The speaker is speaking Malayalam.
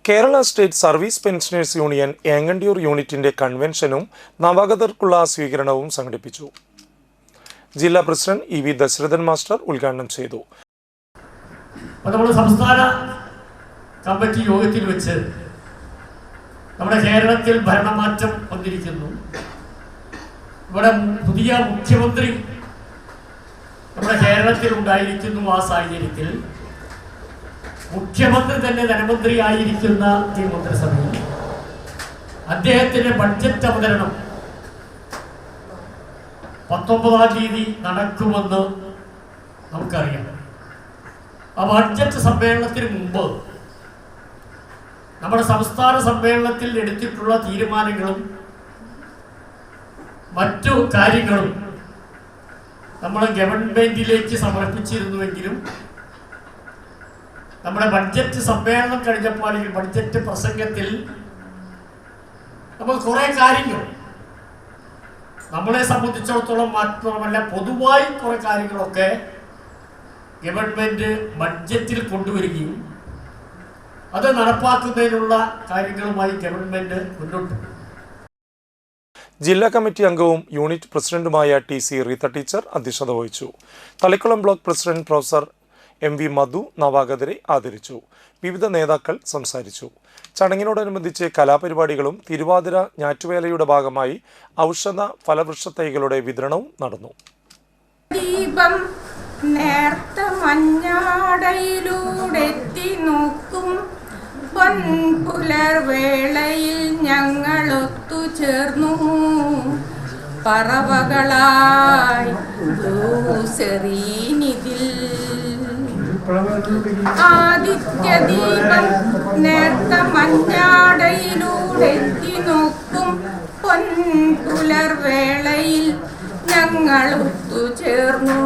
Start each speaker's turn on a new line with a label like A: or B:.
A: Kerala state service pensioners union Engandiyur യൂണിറ്റിന്റെ കൺവെൻഷനും നവാഗതർക്കുള്ള സ്വീകരണവും സംഘടിപ്പിച്ചു. ജില്ലാ president E V Dasarathan master ഉദ്ഘാടനം ചെയ്തു.
B: നമ്മുടെ സംസ്ഥാന കമ്മിറ്റി യോഗത്തിൽ വെച്ച് നമ്മുടെ കേരളത്തിൽ ഭരണമാറ്റം വന്നിരിക്കുന്നു. ഇവിടെ പുതിയ മുഖ്യമന്ത്രി നമ്മുടെ കേരളത്തിൽ ഉണ്ടായിരിക്കുന്നു. ആ സാഹചര്യത്തിൽ മുഖ്യമന്ത്രി തന്നെ ധനമന്ത്രി ആയിരിക്കുന്ന ഈ മന്ത്രിസഭയിൽ അദ്ദേഹത്തിന്റെ ബഡ്ജറ്റ് അവതരണം 19-ാം തീയതി നടക്കുമെന്ന് നമുക്കറിയാം. ആ ബഡ്ജറ്റ് സമ്മേളനത്തിന് മുമ്പ് നമ്മുടെ സംസ്ഥാന സമ്മേളനത്തിൽ എടുത്തിട്ടുള്ള തീരുമാനങ്ങളും മറ്റു കാര്യങ്ങളും നമ്മൾ ഗവൺമെന്റിലേക്ക് സമർപ്പിച്ചിരുന്നുവെങ്കിലും നമ്മുടെ ബഡ്ജറ്റ് സമ്മേളനം കഴിഞ്ഞപ്പോൾ അല്ലെങ്കിൽ ബഡ്ജറ്റ് പ്രസംഗത്തിൽ നമ്മൾ കുറെ കാര്യങ്ങൾ നമ്മളെ സംബന്ധിച്ചിടത്തോളം മാത്രമല്ല പൊതുവായി കുറെ കാര്യങ്ങളൊക്കെ ഗവൺമെന്റ് ബഡ്ജറ്റിൽ കൊണ്ടുവരികയും അത് നടപ്പാക്കുന്നതിനുള്ള കാര്യങ്ങളുമായി ഗവൺമെന്റ് മുന്നോട്ട്.
A: ജില്ലാ കമ്മിറ്റി അംഗവും യൂണിറ്റ് പ്രസിഡന്റുമായ TC റീത്ത ടീച്ചർ അധ്യക്ഷത വഹിച്ചു. Thalikkulam block president professor MV Madhu നവാഗതരെ ആദരിച്ചു. വിവിധ നേതാക്കൾ സംസാരിച്ചു. ചടങ്ങിനോടനുബന്ധിച്ച് കലാപരിപാടികളും തിരുവാതിര ഞാറ്റുവേലയുടെ ഭാഗമായി ഔഷധ ഫലവൃക്ഷ തൈകളുടെ വിതരണവും നടന്നു.
C: ദീപം നേർത്ത മഞ്ഞാടയിലൂടെ നോക്കും പൊൻപുലർവേളയിൽ ഞങ്ങൾ ഒത്തുചേർന്നു പറവകളായി ദൂസെറീനിതിൽ ആദിത്യദീപം നേർത്ത മഞ്ഞാടയിലൂടെ നോക്കും പൊൻപുലർവേളയിൽ ഞങ്ങൾ ഒത്തുചേർന്നു